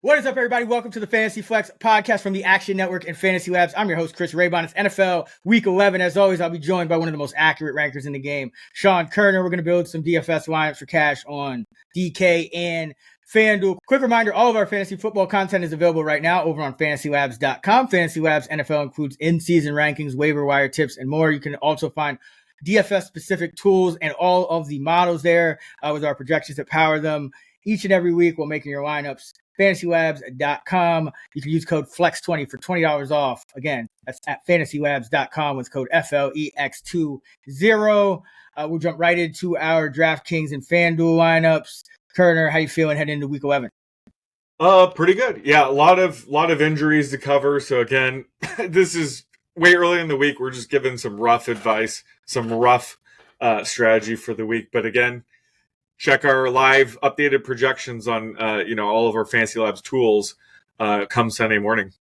What is up, everybody? Welcome to the Fantasy Flex podcast from the Action Network and Fantasy Labs. I'm your host, Chris Raybon. It's NFL Week 11. As always, I'll be joined by one of the most accurate rankers in the game, Sean Koerner. We're going to build some DFS lineups for cash on DK and Fanduel. Quick reminder, all of our fantasy football content is available right now over on FantasyLabs.com. Fantasy Labs NFL includes in-season rankings, waiver wire tips, and more. You can also find DFS-specific tools and all of the models there with our projections that power them each and every week while making your lineups. FantasyLabs.com. You can use code FLEX20 for $20 off. Again, that's at FantasyLabs.com with code FLEX20. We'll jump right into our Draftkings and Fanduel lineups. Koerner, how you feeling heading into Week 11? Pretty good. Yeah, a lot of injuries to cover. So again, this is way early in the week. We're just giving some rough advice, some rough strategy for the week. But again, check our live updated projections on all of our Fantasy Labs tools come Sunday morning.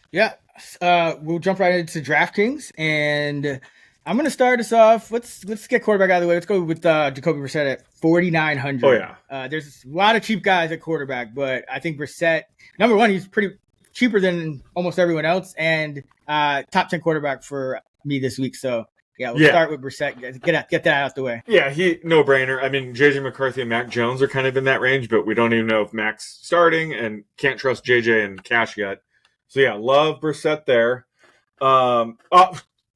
Yeah, we'll jump right into DraftKings, and I'm going to start us off. Let's get quarterback out of the way. Let's go with Jacoby Brissett at 4,900. Oh yeah, there's a lot of cheap guys at quarterback, but I think Brissett, number one, he's pretty cheaper than almost everyone else, and top 10 quarterback for me this week. So. Yeah, we'll start with Brissett. Get that out the way. Yeah, no-brainer. I mean, JJ McCarthy and Mac Jones are kind of in that range, but we don't even know if Mac's starting and can't trust JJ and Cash yet. So, yeah, love Brissett there. I'm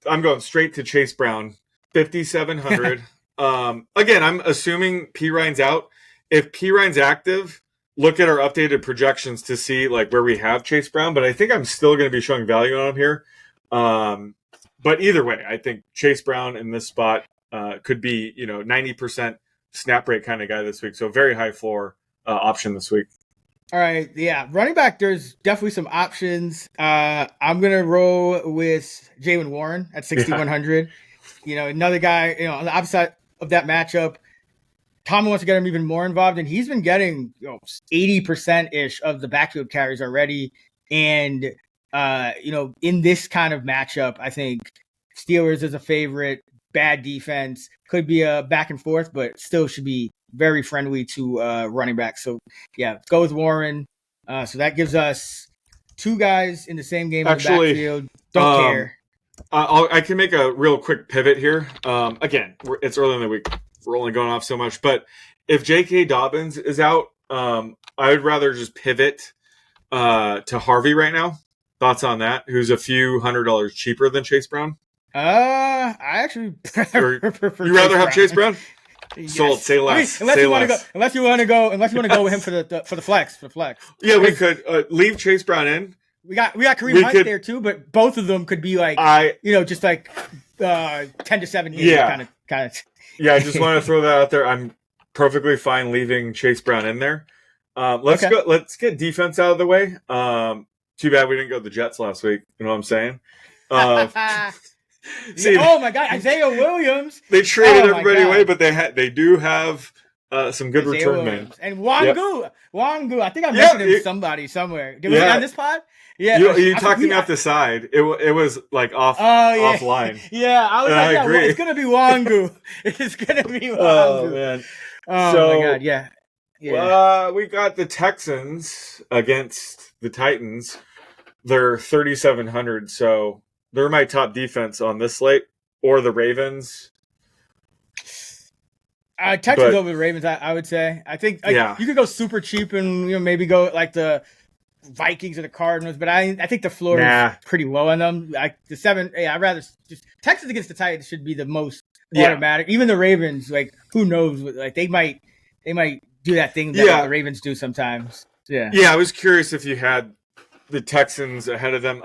going straight to Chase Brown, 5,700. Again, I'm assuming P. Ryan's out. If P. Ryan's active, look at our updated projections to see like where we have Chase Brown, but I think I'm still going to be showing value on him here. But either way, I think Chase Brown in this spot could be, 90% snap rate kind of guy this week. So very high floor option this week. All right. Yeah. Running back, there's definitely some options. I'm going to roll with Jaylen Warren at 6,100. Yeah. Another guy, on the opposite of that matchup, Tomlin wants to get him even more involved, and he's been getting 80%-ish of the backfield carries already. And in this kind of matchup, I think Steelers is a favorite. Bad defense, could be a back and forth, but still should be very friendly to running back. So, yeah, let's go with Warren. So that gives us two guys in the same game in the backfield. Don't care. I can make a real quick pivot here. Again, it's early in the week. We're only going off so much. But if J.K. Dobbins is out, I would rather just pivot to Harvey right now. Thoughts on that? Who's a few $100 cheaper than Chase Brown? I actually prefer you rather have Chase Brown? Yes. Sold. Say less. Unless you want to go with him for the flex. Yeah, we could leave Chase Brown in. We got Kareem Hunt there too, but both of them could be like just like 10-7 games. Yeah, kind of. Yeah, I just want to throw that out there. I'm perfectly fine leaving Chase Brown in there. Let's go. Let's get defense out of the way. Too bad we didn't go to the Jets last week. You know what I'm saying? See, oh my God, Isaiah Williams! They traded everybody away, but they do have some good Isaiah return Williams. men. And Wangu, I think I mentioned him to somebody somewhere. Did we on this pod? Yeah, you talked to me off the side. It was like offline. Yeah, I was like, agree. It's gonna be Wangu. It's gonna be Wangu. Oh man! Oh my God, yeah. We got the Texans against the Titans. They're 3,700, so they're my top defense on this slate, or the Ravens. Texans over the Ravens, I would say. I think you could go super cheap and maybe go like the Vikings or the Cardinals, but I think the floor is pretty low on them. Like the 7, I'd rather just Texans against the Titans should be the most automatic. Even the Ravens, like who knows? Like they might do that thing that the Ravens do sometimes. Yeah. Yeah, I was curious if you had the Texans ahead of them.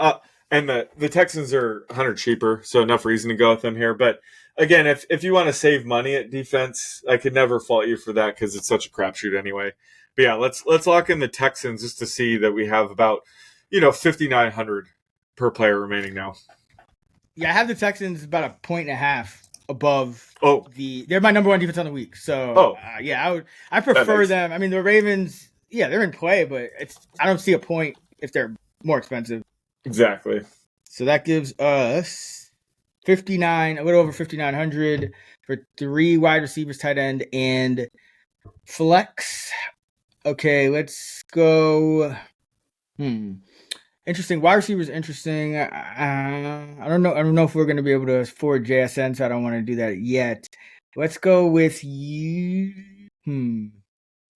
And the Texans are 100 cheaper, so enough reason to go with them here. But again, if you want to save money at defense, I could never fault you for that because it's such a crapshoot anyway. But yeah, let's lock in the Texans just to see that we have about 5,900 per player remaining now. Yeah, I have the Texans about a 1.5 above. They're my number one defense on the week. So I prefer them. I mean, the Ravens, they're in play, but I don't see a point if they're more expensive. Exactly. So that gives us a little over 5,900 for 3 wide receivers, tight end, and flex. Okay, let's go. Interesting. Wide receivers interesting. I don't know. I don't know if we're going to be able to afford JSN, so I don't want to do that yet. Let's go with you.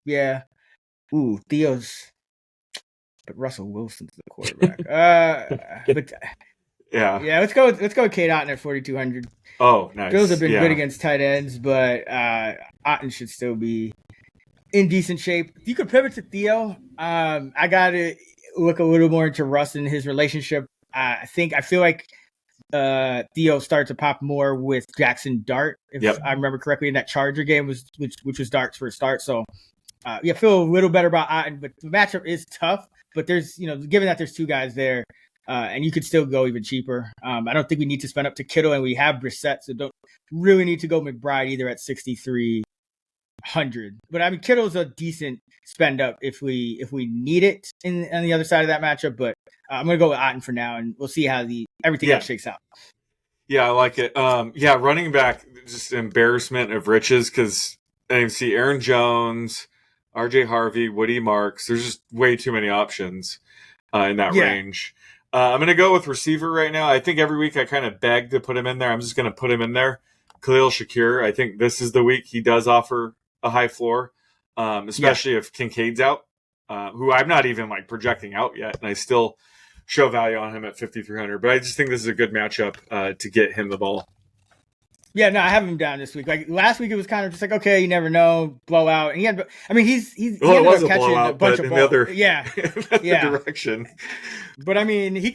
Yeah. Ooh, Theo's. But Russell Wilson's the quarterback. But yeah. Let's go with Kate Otten at 4,200. Oh, nice. Bills have been good against tight ends, but Otten should still be in decent shape. If you could pivot to Theo, I got to look a little more into Russ and his relationship. I feel like Theo started to pop more with Jackson Dart, if I remember correctly, in that Charger game, which was Dart's first start. So I feel a little better about Otten, but the matchup is tough. But there's, given that there's two guys there, and you could still go even cheaper. I don't think we need to spend up to Kittle, and we have Brissett, so don't really need to go McBride either at 6,300. But I mean, Kittle's a decent spend up if we need it on the other side of that matchup. But I'm gonna go with Otten for now, and we'll see how everything else shakes out. Yeah, I like it. Running back, just embarrassment of riches, because I see Aaron Jones, RJ Harvey, Woody Marks. There's just way too many options in that range. I'm going to go with receiver right now. I think every week I kind of beg to put him in there. I'm just going to put him in there. Khalil Shakir, I think this is the week he does offer a high floor, especially if Kincaid's out, who I'm not even projecting out yet, and I still show value on him at 5,300. But I just think this is a good matchup to get him the ball. Yeah, no, I have him down this week. Last week, it was kind of just okay, you never know, blowout. And he ended up catching a bunch of balls. Direction. But I mean, he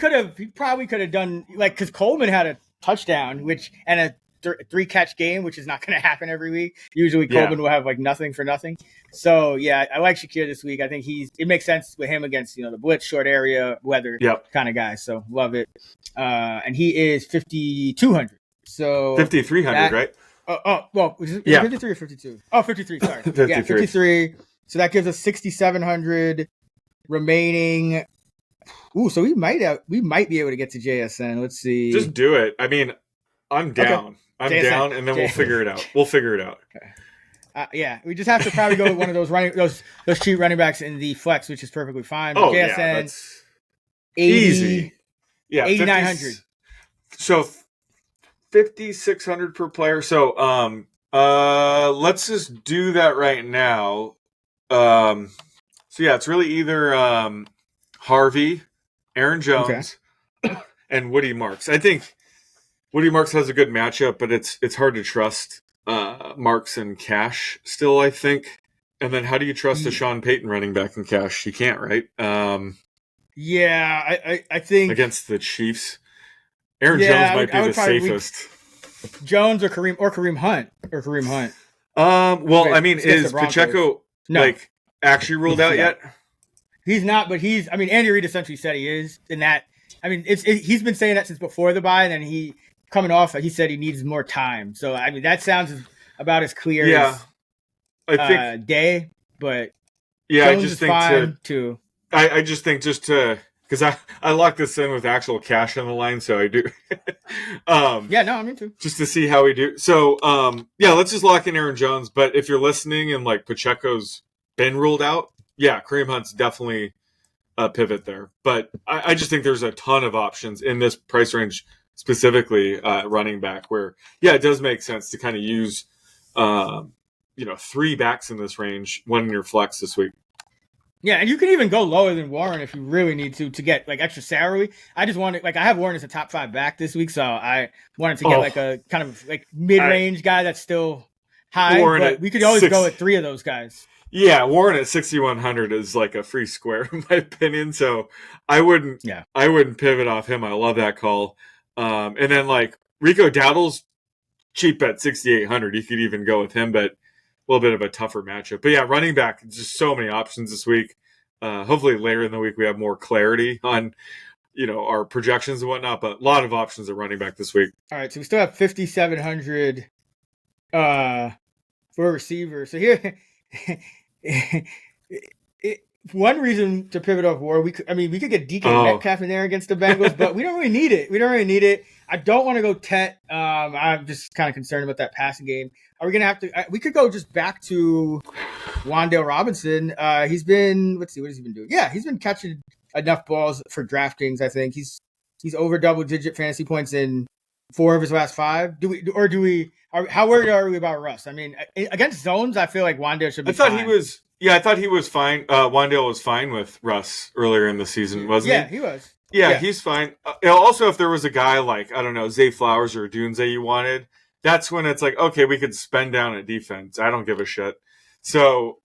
probably could have done because Coleman had a touchdown, and a 3-catch game, which is not going to happen every week. Usually, Coleman will have nothing for nothing. So yeah, I like Shakir this week. I think it makes sense with him against the blitz, short area, weather kind of guy. So love it. And he is 5,200. So 5,300, right? Is it 53 or 52? Oh, 53. Sorry. 53. Yeah, 53. So that gives us 6,700 remaining. Ooh, so we might be able to get to JSN. Let's see. Just do it. I mean, I'm down. Okay. I'm JSN. Down, and then we'll figure it out. Okay. We just have to probably go with one of those cheap running backs in the flex, which is perfectly fine. But JSN, that's easy. Yeah, 8,900. So 5,600 per player. So let's just do that right now. It's really either Harvey, Aaron Jones, and Woody Marks. I think Woody Marks has a good matchup, but it's hard to trust Marks and Cash still, I think. And then how do you trust a Sean Payton running back in Cash? You can't, right? I think against the Chiefs. Aaron Jones might be the safest. Jones or Kareem Hunt. Is Pacheco actually ruled out yet? He's not, but Andy Reid essentially said he is. In that, he's been saying that since before the bye, and then he said he needs more time. So that sounds about as clear as day. But Jones I just think fine too. I just think just to. Because I locked this in with actual cash on the line, so I do. Me too. Just to see how we do. So, let's just lock in Aaron Jones. But if you're listening and Pacheco's been ruled out, Kareem Hunt's definitely a pivot there. But I just think there's a ton of options in this price range, specifically running back, where it does make sense to kind of use 3 backs in this range, one in your flex this week. Yeah, and you can even go lower than Warren if you really need to get extra salary. I just wanted I have Warren as a top 5 back this week, so I wanted to get a kind of mid-range guy that's still high. But we could always go with 3 of those guys. Yeah, Warren at 6,100 is a free square in my opinion. So I wouldn't pivot off him. I love that call. And then Rico Dowdle's cheap at 6,800. You could even go with him, but a little bit of a tougher matchup. But running back, just so many options this week. Hopefully later in the week we have more clarity on, our projections and whatnot, but a lot of options at running back this week. All right, so we still have 5,700 for a receiver. So here, one reason to pivot off War, we could get DK Metcalf in there against the Bengals, but we don't really need it. I don't want to go Tet. I'm just kind of concerned about that passing game. Are we going to have to we could go just back to Wan'Dale Robinson. He's been, let's see, what has he been doing? Yeah, he's been catching enough balls for DraftKings. I think he's over double-digit fantasy points in 4 of his last 5. How worried are we about Russ? I mean, against zones, I feel like Wandale should be fine. I thought he was fine. Wandale was fine with Russ earlier in the season, wasn't he? Yeah, he was. Yeah, he's fine. Also, if there was a guy like, I don't know, Zay Flowers or Dunze you wanted, that's when it's like, okay, we could spend down at defense. I don't give a shit. So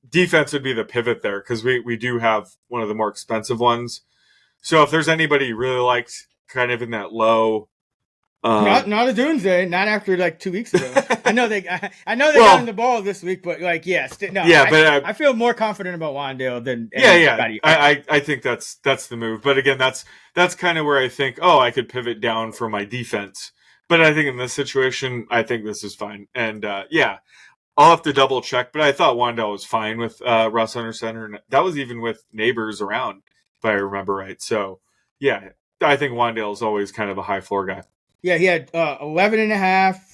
defense would be the pivot there because we do have one of the more expensive ones. So if there's anybody you really liked kind of in that low... not a Dunze, not after like 2 weeks ago. I know they got him the ball this week, but like, I feel more confident about Wandale than anybody. I think that's the move. But again, that's kind of where I think, I could pivot down for my defense. But I think in this situation, I think this is fine. And I'll have to double check. But I thought Wandale was fine with Russ under center, and that was even with neighbors around, if I remember right. So yeah, I think Wandale is always kind of a high floor guy. Yeah, he had 11.5,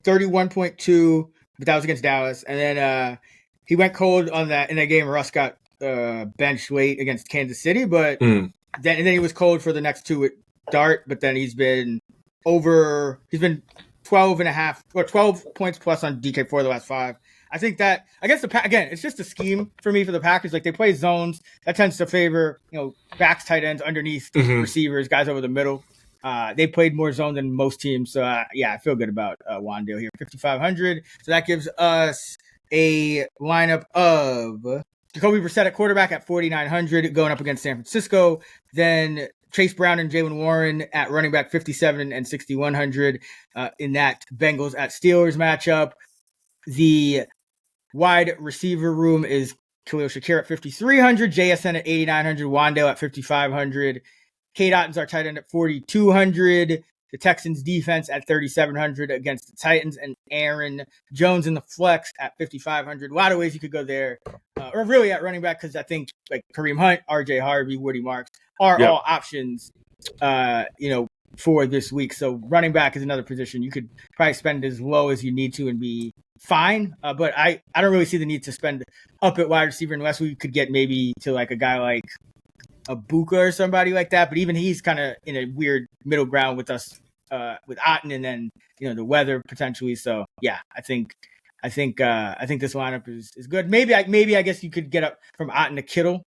31.2, but that was against Dallas. And then he went cold in that game. Russ got benched late against Kansas City, but then he was cold for the next 2 with Dart. But then he's been 12.5 or 12 points plus on DK for the last 5. I think that against again, it's just a scheme for me for the Packers. Like they play zones that tends to favor backs, tight ends, underneath receivers, guys over the middle. They played more zone than most teams. So, I feel good about Wandale here. 5,500. So that gives us a lineup of Jacoby Brissett at quarterback at 4,900 going up against San Francisco. Then Chase Brown and Jaylen Warren at running back 57 and 6,100 in that Bengals at Steelers matchup. The wide receiver room is Khalil Shakir at 5,300, JSN at 8,900, Wandale at 5,500. Cade Otton's our tight end at 4,200. The Texans defense at 3,700 against the Titans, and Aaron Jones in the flex at 5,500. A lot of ways you could go there, or really at running back, because I think like Kareem Hunt, RJ Harvey, Woody Marks are all options, for this week. So running back is another position you could probably spend as low as you need to and be fine. But I don't really see the need to spend up at wide receiver unless we could get maybe to like a guy like a Buka or somebody like that, but even he's kind of in a weird middle ground with us, with Otton, and then the weather potentially. So yeah, I think this lineup is good. Maybe I guess you could get up from Otton to Kittle,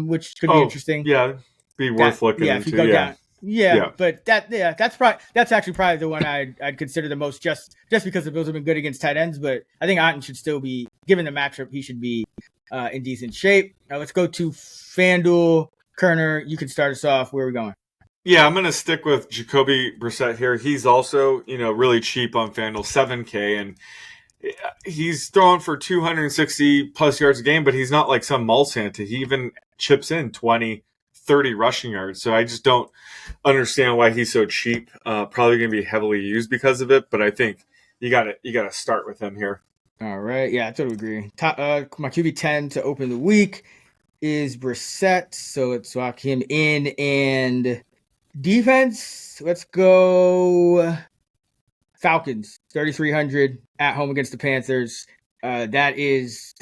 which could be interesting. Yeah, be worth looking into. If you go down. Yeah, but that's actually probably the one I'd consider the most, just because the Bills have been good against tight ends. But I think Otton should still be, given the matchup, he should be in decent shape. Now let's go to Fanduel. Koerner, you can start us off. Where are we going? Yeah, I'm going to stick with Jacoby Brissett here. He's also, really cheap on FanDuel, $7K, and he's throwing for 260 plus yards a game, but he's not like some Mall Santa. He even chips in 20, 30 rushing yards. So I just don't understand why he's so cheap. Probably going to be heavily used because of it, but I think you got to start with him here. All right. Yeah, I totally agree. My QB 10 to open the week is Brissett, so let's lock him in. And defense, let's go Falcons, 3,300 at home against the Panthers. That's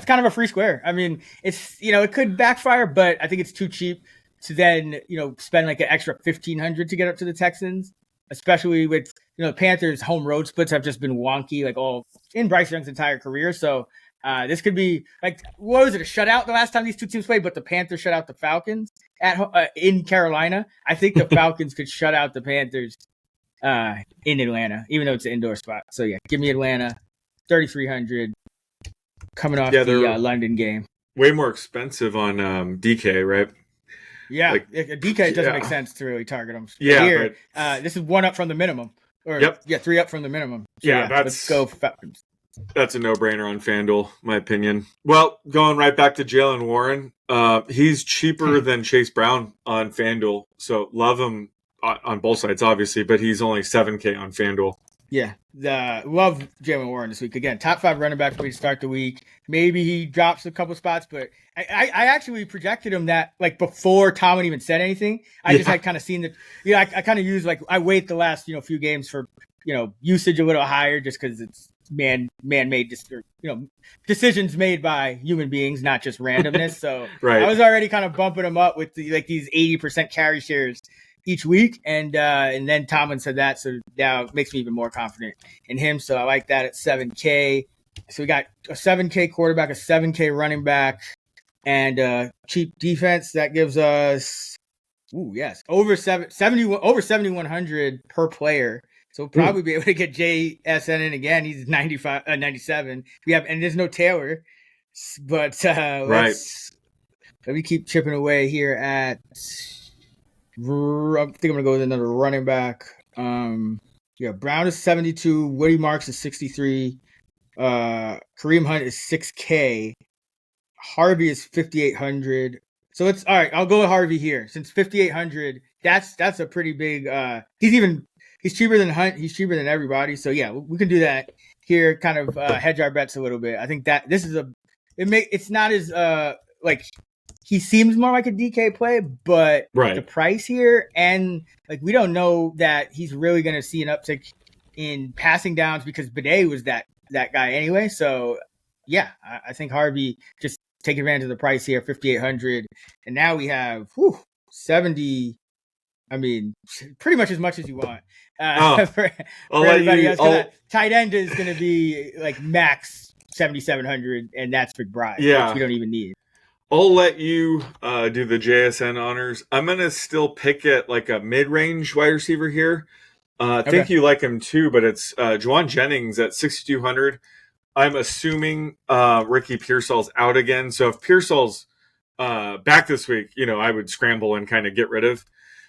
kind of a free square. I mean, it's it could backfire, but I think it's too cheap to then spend like an extra 1,500 to get up to the Texans, especially with the Panthers' home road splits have just been wonky, like all in Bryce Young's entire career. So this could be like, what was it, a shutout the last time these two teams played? But the Panthers shut out the Falcons in Carolina. I think the Falcons could shut out the Panthers in Atlanta, even though it's an indoor spot. So yeah, give me Atlanta, 3,300 coming off the London game. Way more expensive on DK, right? Yeah, DK doesn't make sense to really target them. Yeah, here, this is 1 up from the minimum. Or, 3 up from the minimum. So, let's go Falcons. That's a no-brainer on FanDuel, my opinion. Well, going right back to Jaylen Warren, he's cheaper than Chase Brown on FanDuel, so love him on both sides, obviously, but he's only $7K on FanDuel. Yeah, love Jaylen Warren this week. Again, top 5 running back for me to start the week. Maybe he drops a couple spots, but I actually projected him that like before Tomlin even said anything. I just had kind of seen that. I kind of use I wait the last few games for usage a little higher just because it's man-made, decisions made by human beings, not just randomness. So Right. I was already kind of bumping him up with these 80% carry shares each week, and then Tomlin said that, so now it makes me even more confident in him. So I like that at 7K. So we got a 7K quarterback, a 7K running back, and cheap defense that gives us over 7,100 per player. So we'll probably be able to get JSN in again. He's 97. And there's no Taylor, but let me keep chipping away here at. I think I'm gonna go with another running back. Brown is 72. Woody Marks is 63. Kareem Hunt is 6K. Harvey is 5,800. So it's all right. I'll go with Harvey here since 5,800. That's a pretty big. He's cheaper than Hunt. He's cheaper than everybody. So yeah, we can do that here. Kind of hedge our bets a little bit. I think that this is it's not as he seems more like a DK play, but the price here and we don't know that he's really going to see an uptick in passing downs because Bidet was that guy anyway. So yeah, I think Harvey just take advantage of the price here, 5,800, and now we have 70. I mean, pretty much as you want. For everybody else, tight end is going to be max 7,700, and that's Big Bribe, which we don't even need. I'll let you do the JSN honors. I'm going to still pick it like a mid-range wide receiver here. I think you like him too, but it's Juwan Jennings at 6,200. I'm assuming Ricky Pearsall's out again. So if Pearsall's back this week, I would scramble and kind of get rid of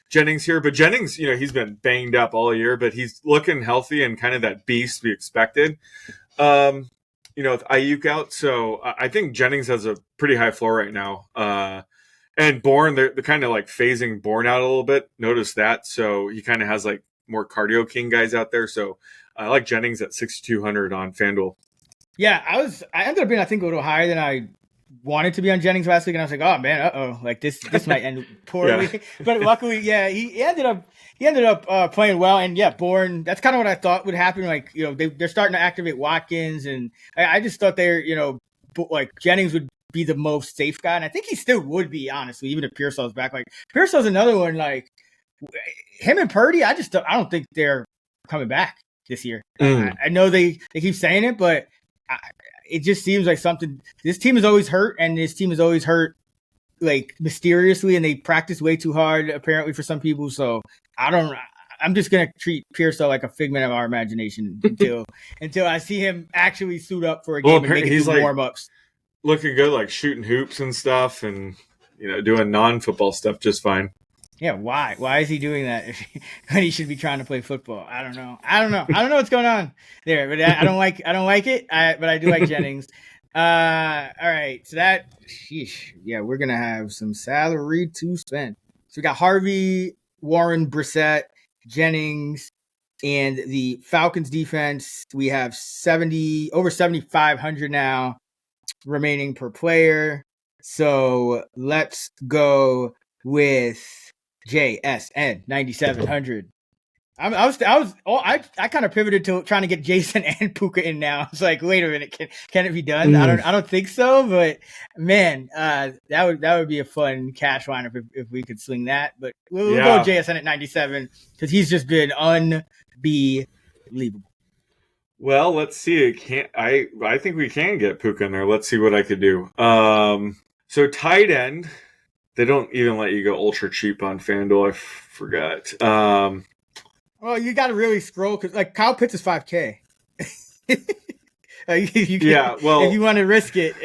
Jennings here. But Jennings, he's been banged up all year, but he's looking healthy and kind of that beast we expected. With Ayuk out. So I think Jennings has a pretty high floor right now. And Bourne, they're kind of phasing Bourne out a little bit. Notice that. So he kind of has more cardio king guys out there. So I like Jennings at 6,200 on FanDuel. Yeah, I ended up being, I think, a little higher than I wanted to be on Jennings last week, and I was like, oh man, this might end poorly. Yeah. But luckily, he ended up playing well, and Bourne. That's kind of what I thought would happen. They're starting to activate Watkins, and I just thought Jennings would be the most safe guy, and I think he still would be, honestly, even if Pearsall's back. Pearsall's another one. Him and Purdy, I don't think they're coming back this year. I know they keep saying it, but it just seems like something. This team is always hurt, and this team is always hurt mysteriously, and they practice way too hard apparently for some people. So I'm just gonna treat Pearsall like a figment of our imagination until I see him actually suit up for a game and make it do warm-ups. Looking good, shooting hoops and stuff, and doing non-football stuff just fine. Yeah, why? Why is he doing that when he should be trying to play football? I don't know what's going on there, but I don't like it. But I do like Jennings. All right, so we're gonna have some salary to spend. So we got Harvey, Warren, Brissett, Jennings, and the Falcons defense. We have over 7,500 now remaining per player. So let's go with JSN 9,700. I kind of pivoted to trying to get Jason and Puka in now. It's like, wait a minute, can it be done? I don't think so, but man, that would be a fun cash lineup if we could swing that. But we'll go with JSN at 97 because he's just been unbelievable. Well, let's see. I think we can get Puka in there. Let's see what I could do. So tight end. They don't even let you go ultra cheap on FanDuel. I forgot. Well, you got to really scroll because Kyle Pitts is 5K. If you want to risk it.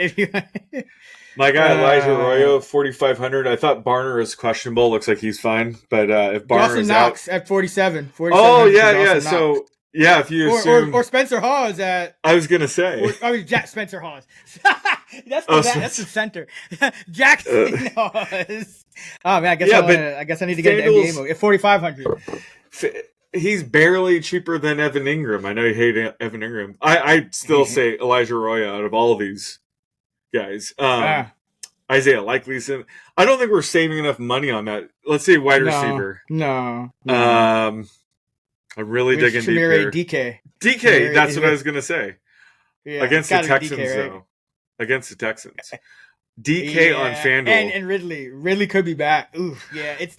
My guy Elijah Arroyo, 4,500. I thought Barner is questionable. Looks like he's fine, but if Barner is Knox out at 47. Oh yeah. So if you assume or Spencer Hawes at. I was gonna say. Spencer Hawes. That's the center. Jackson Hawes. Oh man, I guess I need to get an NBA mode at 4,500. He's barely cheaper than Evan Ingram. I know you hate Evan Ingram. I still say Elijah Arroyo out of all of these guys. Isaiah Likely's in. I don't think we're saving enough money on that. Let's say wide receiver. No. I'm really digging deep Shamir here. DK. DK, that's what I was going to say. Yeah, Against the Texans, DK, right? though. Against the Texans. DK on FanDuel. And Ridley could be back. Ooh, yeah, it's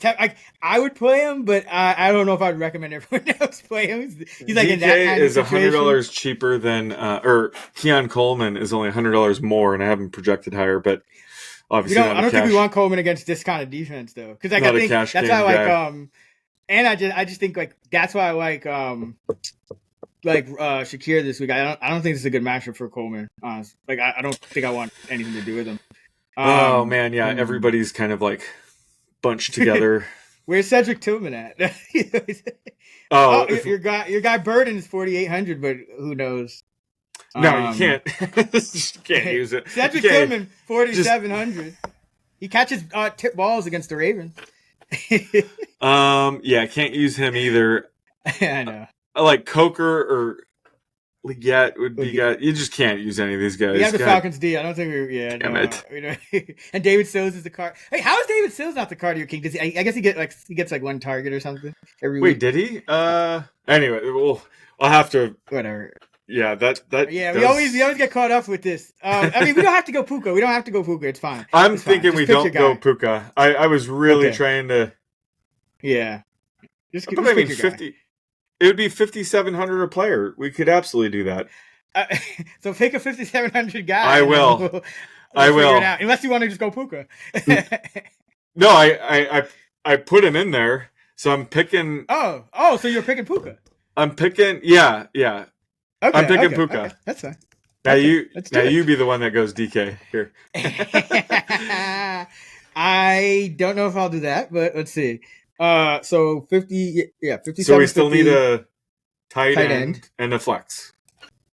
I would play him, but I don't know if I'd recommend everyone else play him. He's like DK in that kind is of situation. $100 cheaper than, or Keon Coleman is only $100 more, and I haven't projected higher, but obviously I don't think we want Coleman against this kind of defense though, because I think that's why I like and I just think like that's why I like Shakir this week. I don't think this is a good matchup for Coleman. Honestly, like I don't think I want anything to do with him. Oh man, yeah, everybody's kind of like bunched together. Where's Cedric Tillman at? Your guy Burden is 4,800, but who knows? No, you can't. You can't use it. Cedric Tillman 4,700. He catches tip balls against the Ravens. Yeah, can't use him either. I know. I like Coker or Leggett would be good. You just can't use any of these guys. We have the Falcons D. I don't think Damn it. And David Sills is the card. Hey, how is David Sills not the cardio king? Does he? I guess he gets like one target or something every week. Wait, did he? Anyway, I'll have to. Whatever. Yeah, that. Yeah, we always get caught up with this. I mean, we don't have to go Puka. It's fine. I'm thinking we don't go Puka. I was really trying to. Yeah. Just pick 50. It would be 5,700 a player. We could absolutely do that. So pick a 5,700 guy. I will. We'll I will. it out. Unless you want to just go Puka. No, I put him in there. So I'm picking. Oh, so you're picking Puka. I'm picking. Yeah. Okay, I'm picking Puka. Okay. That's fine. Now you be the one that goes DK here. I don't know if I'll do that, but let's see. So 50, 57. So we still need a tight end and a flex.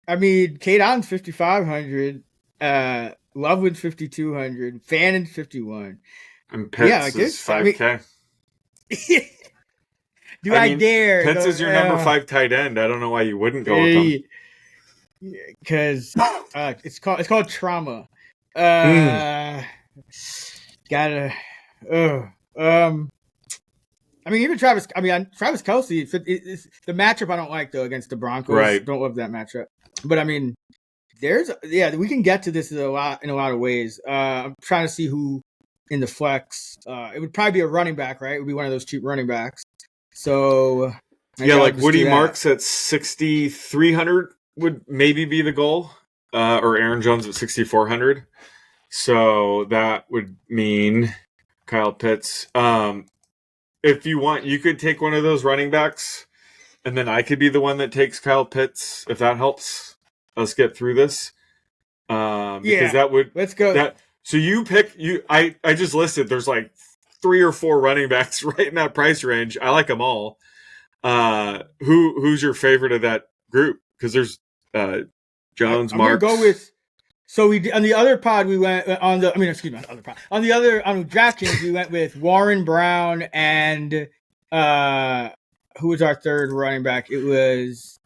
I mean, Kate Allen's 5,500. Lovewood's 5,200. Fannon's 51. And Pitts is 5K. I dare? Pitts is your number 5 tight end. I don't know why you wouldn't go with him. Because it's called trauma. Gotta. I mean, even Travis Kelce. It's the matchup I don't like though against the Broncos. Right. Don't love that matchup. But I mean, we can get to this in a lot of ways. I'm trying to see who in the flex. It would probably be a running back, right? It would be one of those cheap running backs. So like Woody Marks at 6,300 would maybe be the goal, or Aaron Jones at 6,400. So that would mean Kyle Pitts. If you want, you could take one of those running backs, and then I could be the one that takes Kyle Pitts, if that helps us get through this. Because that would... Let's go. So you pick... I just listed, there's like 3 or 4 running backs right in that price range. I like them all. Who's your favorite of that group? Because there's Jones, Marks... I'm going to go with... So on the other pod we went on the Draftkings we went with Warren Brown and who was our third running back? It was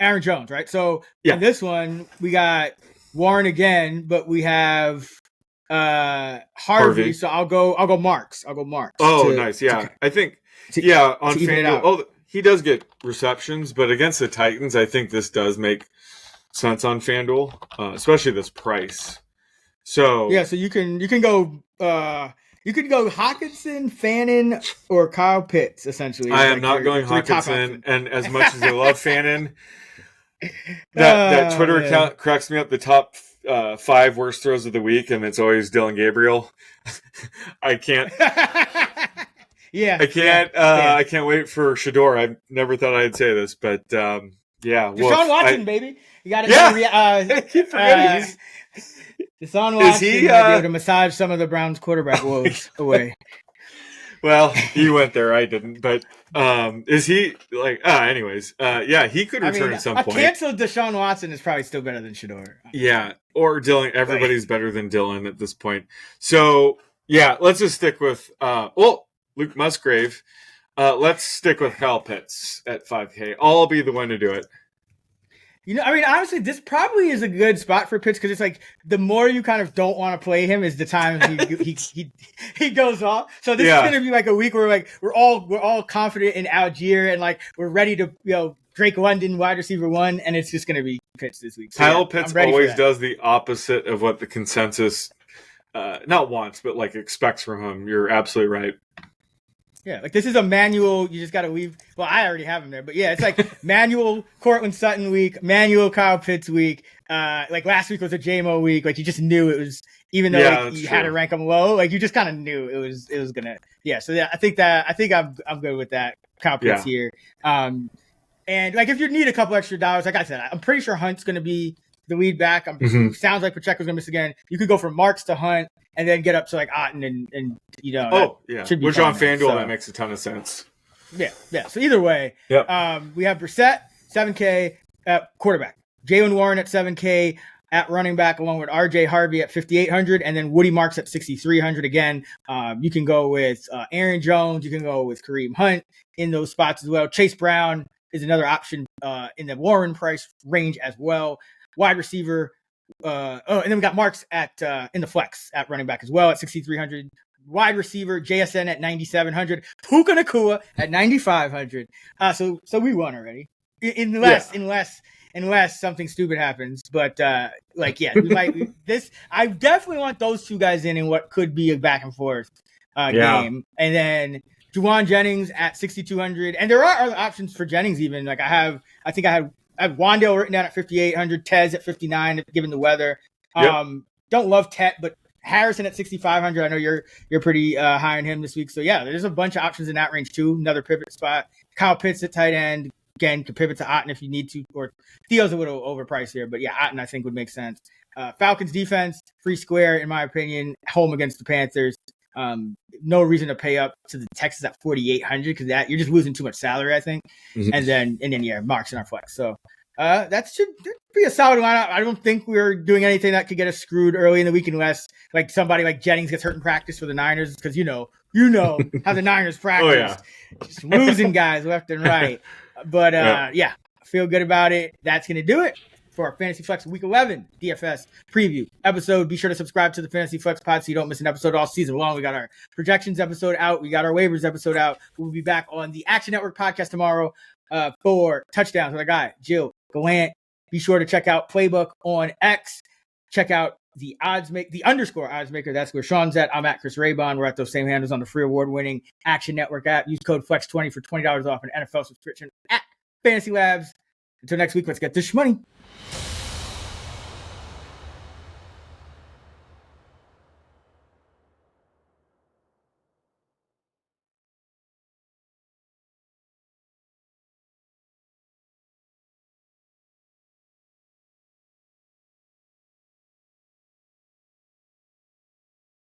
Aaron Jones, right? So in this one we got Warren again, but we have Harvey. So I'll go Marks. Oh, nice. Yeah, I think on FanDuel. He does get receptions, but against the Titans, I think this does make sense on FanDuel, especially this price. So so you can go Hawkinson, Fannin, or Kyle Pitts. Essentially, I am not going Hawkinson, and as much as I love Fannin, that Twitter account cracks me up. The top 5 worst throws of the week, and it's always Dylan Gabriel. I can't. I can't. I can't wait for Shador. I never thought I'd say this, but Deshaun Watson, baby. You got to keep forgetting. Deshaun Watson be able to massage some of the Browns' quarterback woes away. Well, you went there. I didn't. But is he like? Anyways, he could return at some point. A canceled Deshaun Watson is probably still better than Shador. Yeah, or Dylan. Everybody's better than Dylan at this point. So let's just stick with Luke Musgrave. Let's stick with Kyle Pitts at 5K. I'll be the one to do it. I mean, honestly, this probably is a good spot for Pitts because it's like the more you kind of don't want to play him is the time he goes off. So this is gonna be like a week where like we're all confident in Algier and like we're ready to Drake London wide receiver 1, and it's just gonna be Pitts this week. So, Kyle Pitts always does the opposite of what the consensus not wants, but like expects from him. You're absolutely right. Yeah, like this is a manual. You just got to leave. Well, I already have him there, but yeah, it's like manual Cortland Sutton week, manual Kyle Pitts week. Like last week was a JMO week. Like you just knew it was, even though you had to rank him low. Like you just kind of knew it was gonna. Yeah, so yeah, I think I'm good with that Kyle Pitts here. And like if you need a couple extra dollars, like I said, I'm pretty sure Hunt's gonna be the lead back. Sounds like Pacheco's gonna miss again. You could go from Marks to Hunt. And then get up to like Otten and which on FanDuel that makes a ton of sense. Yeah. So either way, we have Brissett 7K at quarterback, Jaylen Warren at 7K at running back, along with RJ Harvey at 5,800, and then Woody Marks at 6,300. Again, you can go with Aaron Jones, you can go with Kareem Hunt in those spots as well. Chase Brown is another option in the Warren price range as well. Wide receiver. And then we got Marks at in the flex at running back as well at 6,300. Wide receiver JSN at 9,700. Puka Nacua at 9,500. So we won already, unless something stupid happens. But we might. I definitely want those two guys in what could be a back and forth game. And then Juwan Jennings at 6,200. And there are other options for Jennings even. Like I have Wandale written down at 5,800, Tez at 59, given the weather. Don't love Tet, but Harrison at 6,500. I know you're pretty high on him this week. So yeah, there's a bunch of options in that range too. Another pivot spot. Kyle Pitts at tight end. Again, can pivot to Otten if you need to, or Theo's a little overpriced here, but yeah, Otten I think would make sense. Falcons defense, free square in my opinion, home against the Panthers. No reason to pay up to the Texans at 4,800 because that you're just losing too much salary, I think. And then Marks in our flex. So that should be a solid lineup. I don't think we're doing anything that could get us screwed early in the week unless like somebody like Jennings gets hurt in practice for the Niners because you know how the Niners practice, just losing guys left and right. But I feel good about it. That's gonna do it for our Fantasy Flex Week 11 DFS preview episode. Be sure to subscribe to the Fantasy Flex pod so you don't miss an episode all season long. We got our projections episode out. We got our waivers episode out. We'll be back on the Action Network podcast tomorrow for touchdowns with our guy, Jill Gallant. Be sure to check out Playbook on X. Check out the _ odds maker. That's where Sean's at. I'm at Chris Raybon. We're at those same handles on the free award-winning Action Network app. Use code FLEX20 for $20 off an NFL subscription at Fantasy Labs. Until next week, let's get this money.